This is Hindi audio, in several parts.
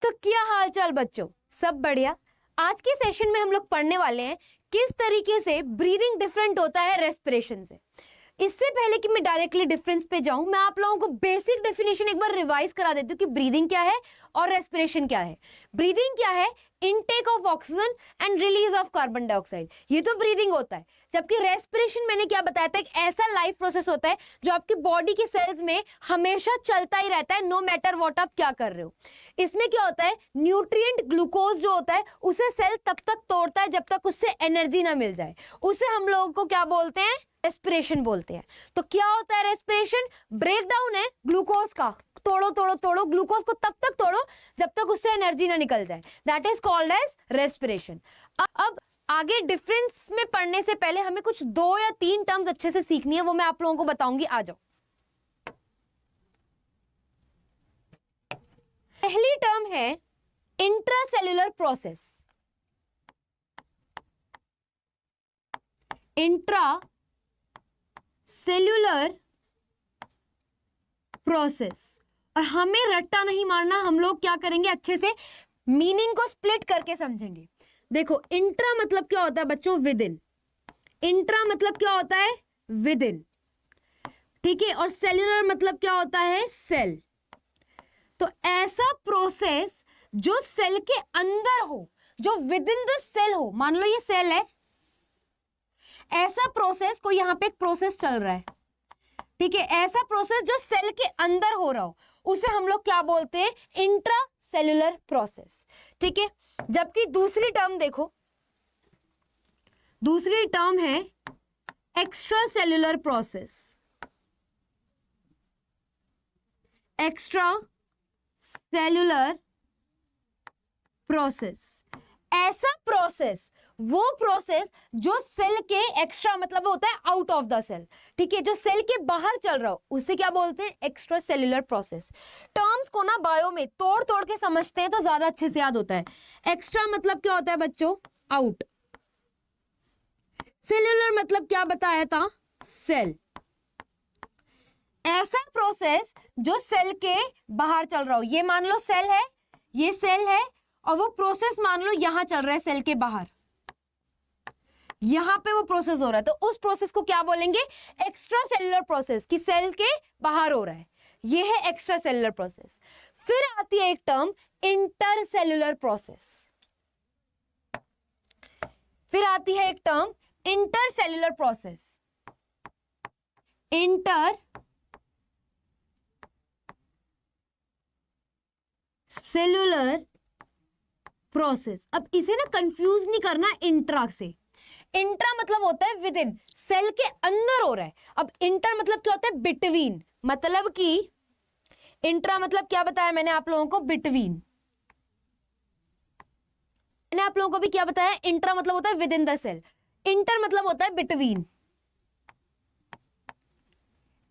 तो क्या हाल चाल बच्चों, सब बढ़िया। आज के सेशन में हम लोग पढ़ने वाले हैं किस तरीके से ब्रीदिंग डिफरेंट होता है रेस्पिरेशन से। इससे पहले कि मैं डायरेक्टली डिफरेंस पे जाऊं, मैं आप लोगों को बेसिक डेफिनेशन एक बार रिवाइज करा देती हूँ कि ब्रीदिंग क्या है और रेस्पिरेशन क्या है। ब्रीदिंग क्या है? Intake of oxygen and release of carbon dioxide, ये तो ब्रीदिंग होता है। जबकि रेस्पिरेशन मैंने क्या बताया था, एक ऐसा लाइफ प्रोसेस होता है जो आपकी बॉडी के सेल्स में हमेशा चलता ही रहता है, नो मैटर व्हाट आप क्या कर रहे हो। इसमें क्या होता है, न्यूट्रिएंट ग्लूकोज जो होता है उसे सेल तब तक तोड़ता है जब तक उससे एनर्जी ना मिल जाए। उसे हम लोगों को क्या बोलते हैं? रेस्पिरेशन बोलते हैं। तो क्या होता है रेस्पिरेशन? ब्रेक डाउन है ग्लूकोज का। तोड़ो तोड़ो तोड़ो, ग्लूकोज को तब तक तोड़ो जब तक उससे एनर्जी ना निकल जाए, that is called as respiration. अब आगे डिफरेंस में पढ़ने से पहले हमें कुछ 2 या 3 टर्म्स अच्छे से सीखनी है, वो मैं आप लोगों को बताऊंगी। आ जाओ। पहली टर्म है intracellular process. Intra cellular process. और हमें रट्टा नहीं मारना, हम लोग क्या करेंगे, अच्छे से मीनिंग को स्प्लिट करके समझेंगे। देखो, इंट्रा मतलब क्या होता है बच्चों? With in. इंट्रा मतलब क्या होता है? विद इन, ठीक है। और सेल्यूलर मतलब क्या होता है? सेल। तो ऐसा प्रोसेस जो सेल के अंदर हो, जो विद इन द सेल हो। मान लो ये सेल है, ऐसा प्रोसेस, कोई यहां पे एक प्रोसेस चल रहा है, ठीक है, ऐसा प्रोसेस जो सेल के अंदर हो रहा हो, उसे हम लोग क्या बोलते हैं? इंट्रा सेल्यूलर प्रोसेस, ठीक है। जबकि दूसरी टर्म देखो, दूसरी टर्म है extra cellular process. Extra cellular process, ऐसा प्रोसेस, वो प्रोसेस जो सेल के एक्स्ट्रा मतलब होता है आउट ऑफ द सेल, ठीक है, जो सेल के बाहर चल रहा हो, उसे क्या बोलते हैं? Extra cellular process. टर्म्स को ना बायो में तोड़ तोड़ के समझते हैं तो ज्यादा अच्छे से याद होता है। एक्स्ट्रा मतलब क्या होता है बच्चों? आउट। सेल्यूलर मतलब क्या बताया था? सेल। ऐसा प्रोसेस जो सेल के बाहर चल रहा हो, ये मान लो सेल है, ये सेल है, और वो प्रोसेस मान लो यहां चल रहा है सेल के बाहर, यहां पे वो प्रोसेस हो रहा है, तो उस प्रोसेस को क्या बोलेंगे? एक्स्ट्रा सेल्यूलर प्रोसेस, कि सेल के बाहर हो रहा है, ये है एक्स्ट्रा सेल्यूलर प्रोसेस। फिर आती है एक टर्म इंटरसेल्यूलर प्रोसेस। फिर आती है एक term intercellular process. Inter cellular process. अब इसे ना कंफ्यूज नहीं करना इंट्रा से। इंट्रा मतलब होता है विद इन, सेल के अंदर हो रहा है। अब इंटर मतलब क्या होता है? बिटवीन। मतलब कि इंट्रा मतलब क्या बताया मैंने आप लोगों को? बिटवीन। मैंने आप लोगों को भी क्या बताया? इंट्रा मतलब होता है within the cell, inter मतलब होता है बिटवीन।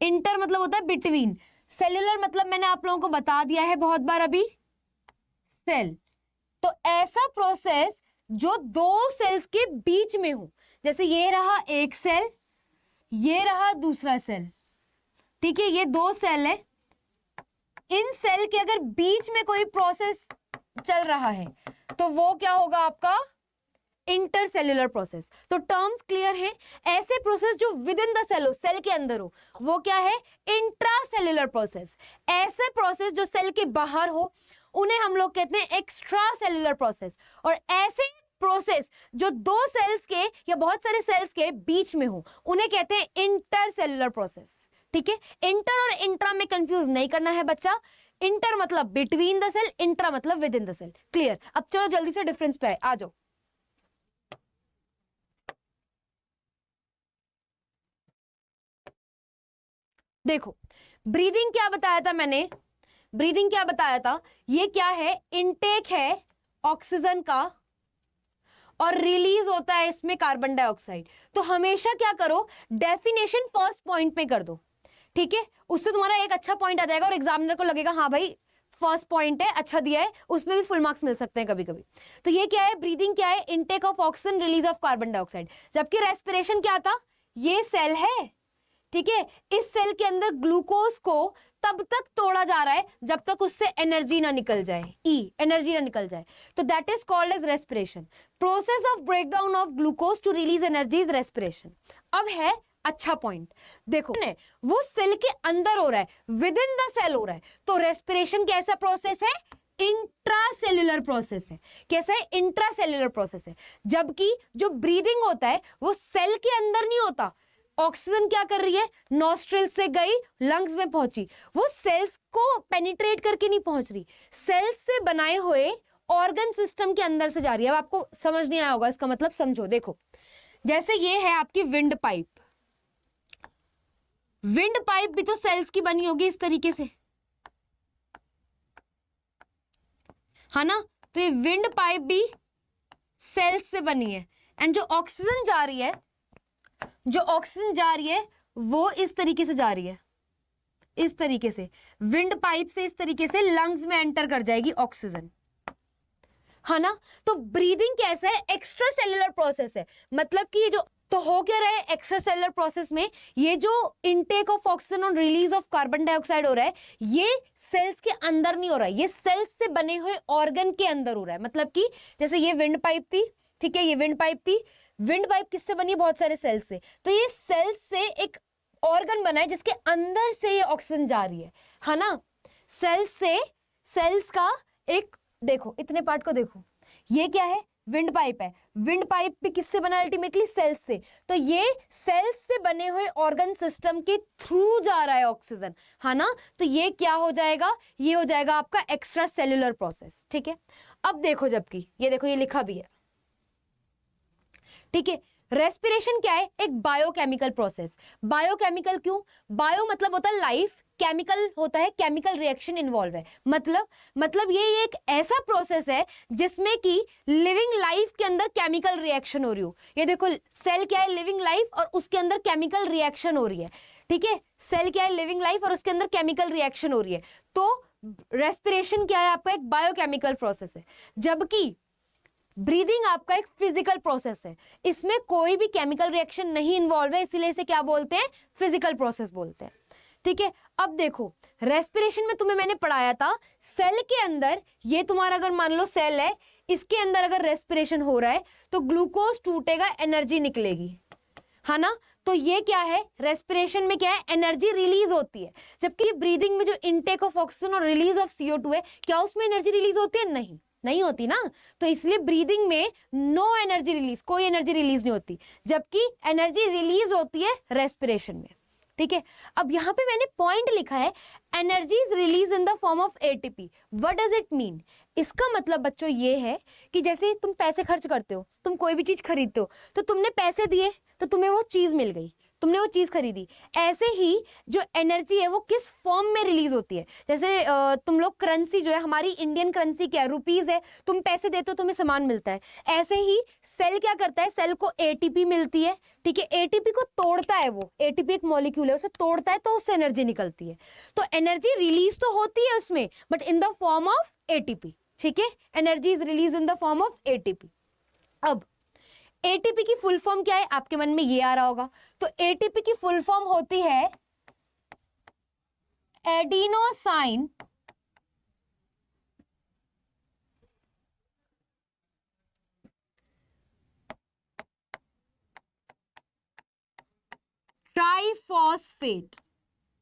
इंटर मतलब होता है बिटवीन। सेल्यूलर मतलब मैंने आप लोगों को बता दिया है बहुत बार अभी, सेल। तो ऐसा प्रोसेस जो दो सेल्स के बीच में हो, जैसे ये रहा एक सेल, ये रहा दूसरा सेल, ठीक है, ये 2 सेल है, इन सेल के अगर बीच में कोई प्रोसेस चल रहा है तो वो क्या होगा आपका? Intercellular process. तो टर्म्स क्लियर है। ऐसे प्रोसेस जो विद इन द सेल हो, सेल के अंदर हो, वो क्या है? Intracellular process. ऐसे प्रोसेस जो सेल के बाहर हो, उन्हें हम लोग कहते हैं एक्स्ट्रा सेल्यूलर प्रोसेस। और ऐसे प्रोसेस जो 2 सेल्स के या बहुत सारे सेल्स के बीच में हो, उन्हें कहते हैं इंटरसेल्यूलर प्रोसेस, ठीक है। इंटर और इंट्रा में कंफ्यूज नहीं करना है बच्चा। इंटर मतलब बिटवीन द सेल, इंट्रा मतलब within the cell. Clear? अब चलो जल्दी से डिफरेंस पे आ जाओ। देखो, ब्रीदिंग क्या बताया था मैंने? ब्रीदिंग क्या बताया था? ये क्या है? इनटेक है ऑक्सीजन का और रिलीज होता है इसमें कार्बन डाइऑक्साइड। तो हमेशा क्या करो, डेफिनेशन फर्स्ट पॉइंट पे कर दो, ठीक है। उससे तुम्हारा एक अच्छा पॉइंट आ जाएगा और एग्जामिनर को लगेगा हाँ भाई फर्स्ट पॉइंट है, अच्छा दिया है, उसमें भी फुल मार्क्स मिल सकते हैं कभी कभी। तो ये क्या है? ब्रीदिंग क्या है? Intake of oxygen, release of carbon dioxide. जबकि रेस्पिरेशन क्या था? ये सेल है, ठीक है, इस सेल के अंदर ग्लूकोज को तब तक तोड़ा जा रहा है जब तक उससे एनर्जी ना निकल जाए, एनर्जी ना निकल जाए, तो that is called as respiration. Process of breakdown of glucose to release energy is respiration. अब है अच्छा पॉइंट, देखो वो सेल के अंदर हो रहा है, विद इन द सेल हो रहा है, तो रेस्पिरेशन कैसा प्रोसेस है, इंट्रासेल्युलर प्रोसेस है। कैसा है, इंट्रासेल्युलर प्रोसेस है। जबकि जो ब्रीदिंग होता है वो सेल के अंदर नहीं होता। ऑक्सीजन क्या कर रही है, नॉस्ट्रिल से गई, लंग्स में पहुंची, वो सेल्स को पेनिट्रेट करके नहीं पहुंच रही, सेल्स से बनाए हुए ऑर्गन सिस्टम के अंदर से जा रही है। अब आपको समझ नहीं आया होगा, इसका मतलब समझो। देखो, जैसे ये है आपकी विंड पाइप, विंड पाइप भी तो सेल्स की बनी होगी इस तरीके से, है ना। तो ये विंड पाइप भी सेल्स से बनी है, एंड जो ऑक्सीजन जा रही है, जो ऑक्सीजन जा रही है वो इस तरीके से जा रही है, इस तरीके से विंड पाइप से इस तरीके से लंग्स में एंटर कर जाएगी ऑक्सीजन, है ना। तो ब्रीदिंग कैसा है, एक्स्ट्रा सेल्युलर प्रोसेस है। मतलब कि ये जो, तो हो क्या रहा है एक्स्ट्रा सेल्युलर प्रोसेस में, ये जो इनटेक ऑफ ऑक्सीजन और रिलीज ऑफ कार्बन डाइऑक्साइड हो रहा है, ये सेल्स के अंदर नहीं हो रहा है, ये सेल्स से बने हुए ऑर्गन के अंदर हो रहा है। मतलब कि जैसे ये विंड पाइप थी, ठीक है, ये विंड पाइप थी, विंड पाइप किससे बनी है, बहुत सारे सेल्स से, तो ये सेल्स से एक ऑर्गन बना है जिसके अंदर से ये ऑक्सीजन जा रही है ना। सेल्स से, सेल्स का एक, देखो इतने पार्ट को देखो, ये क्या है, विंड पाइप है, विंड पाइप भी किससे बना, अल्टीमेटली सेल्स से, तो ये सेल्स से बने हुए ऑर्गन सिस्टम के थ्रू जा रहा है ऑक्सीजन, है ना। तो ये क्या हो जाएगा, ये हो जाएगा आपका एक्स्ट्रा सेल्युलर प्रोसेस, ठीक है। अब देखो, जबकि ये देखो, ये लिखा भी है, ठीक है। रेस्पिरेशन क्या है, एक बायोकेमिकल प्रोसेस। बायोकेमिकल क्यों, बायो मतलब होता है लाइफ, केमिकल होता है केमिकल रिएक्शन इन्वॉल्व है। मतलब ये एक ऐसा प्रोसेस है जिसमें कि लिविंग लाइफ के अंदर केमिकल रिएक्शन हो रही हो। ये देखो, सेल क्या है, लिविंग लाइफ, और उसके अंदर केमिकल रिएक्शन हो रही है, ठीक है। सेल क्या है, लिविंग लाइफ, और उसके अंदर केमिकल रिएक्शन हो रही है। तो रेस्पिरेशन क्या है, आपका एक बायोकेमिकल प्रोसेस है, जबकि ब्रीदिंग आपका एक फिजिकल प्रोसेस है, इसमें कोई भी केमिकल रिएक्शन नहीं इन्वॉल्व है, इसीलिए इसे क्या बोलते हैं, फिजिकल प्रोसेस बोलते हैं, ठीक है। अब देखो, रेस्पिरेशन में तुम्हें मैंने पढ़ाया था, सेल के अंदर, ये तुम्हारा अगर मान लो सेल है, इसके अंदर अगर रेस्पिरेशन हो रहा है तो ग्लूकोज टूटेगा, एनर्जी निकलेगी, है ना। तो ये क्या है, रेस्पिरेशन में क्या है, एनर्जी रिलीज होती है। जबकि ब्रीदिंग में जो इनटेक ऑफ ऑक्सीजन और रिलीज ऑफ CO2 है, क्या उसमें एनर्जी रिलीज होती है, नहीं होती ना। तो इसलिए ब्रीदिंग में नो एनर्जी रिलीज, कोई एनर्जी रिलीज नहीं होती, जबकि एनर्जी रिलीज होती है रेस्पिरेशन में, ठीक है। अब यहां पे मैंने पॉइंट लिखा है, energy is release in the form of ATP। What does it mean, इसका मतलब बच्चों ये है कि जैसे तुम पैसे खर्च करते हो, तुम कोई भी चीज खरीदते हो, तो तुमने पैसे दिए तो तुम्हें वो चीज मिल गई, तुमने वो चीज खरीदी। ऐसे ही जो एनर्जी है वो किस फॉर्म में रिलीज होती है, जैसे तुम लोग करेंसी जो है, हमारी इंडियन करेंसी क्या है, रुपीज है, तुम पैसे देते हो तुम्हें सामान मिलता है। ऐसे ही सेल क्या करता है, सेल को ATP मिलती है, ठीक है। ATP को तोड़ता है, वो ATP एक मॉलिक्यूल है, उसे तोड़ता है तो उससे एनर्जी निकलती है। तो एनर्जी रिलीज तो होती है उसमें, but in the form of ATP, ठीक है। Energy is release in the form of ATP। अब ATP की फुल फॉर्म क्या है, आपके मन में ये आ रहा होगा, तो ATP की फुल फॉर्म होती है एडिनोसाइन ट्राइफॉस्फेट।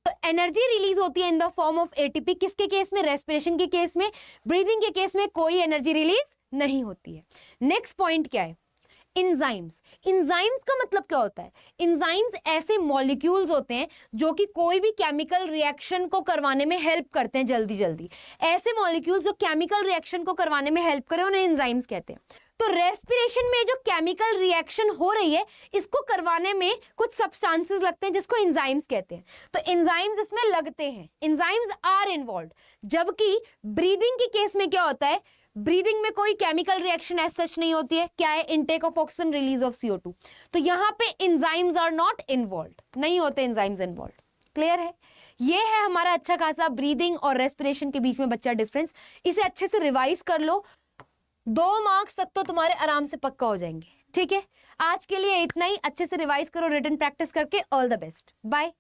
तो एनर्जी रिलीज होती है in the form of ATP, किसके केस में, रेस्पिरेशन के केस में। ब्रीदिंग के केस में कोई एनर्जी रिलीज नहीं होती है। नेक्स्ट पॉइंट क्या है, इंजाइम्स। इंजाइम्स का मतलब क्या होता है, इंजाइम्स ऐसे मॉलिक्यूल्स होते हैं जो कि कोई भी केमिकल रिएक्शन को करवाने में हेल्प करते हैं जल्दी जल्दी। ऐसे मॉलिक्यूल्स जो केमिकल रिएक्शन को करवाने में हेल्प करें उन्हें इंजाइम्स कहते हैं। तो रेस्पिरेशन में जो केमिकल रिएक्शन हो रही है, इसको करवाने में कुछ सब्सटेंसेस लगते हैं जिसको एंजाइम्स कहते हैं। तो एंजाइम्स इसमें लगते हैं, एंजाइम्स आर इन्वॉल्व्ड। जबकि ब्रीदिंग के केस में क्या होता है, ब्रीदिंग में कोई केमिकल रिएक्शन एज सच नहीं होती है, क्या है, intake of oxygen, release of CO2। तो यहां पे एंजाइम्स आर नॉट इन्वॉल्व्ड, नहीं होते एंजाइम्स इन्वॉल्व्ड। क्लियर है, ये है हमारा अच्छा खासा ब्रीदिंग और रेस्पिरेशन के बीच में बच्चा डिफरेंस। इसे अच्छे से रिवाइज कर लो, 2 मार्क्स तक तो तुम्हारे आराम से पक्का हो जाएंगे, ठीक है। आज के लिए इतना ही, अच्छे से रिवाइज करो रिटन प्रैक्टिस करके। All the best, bye.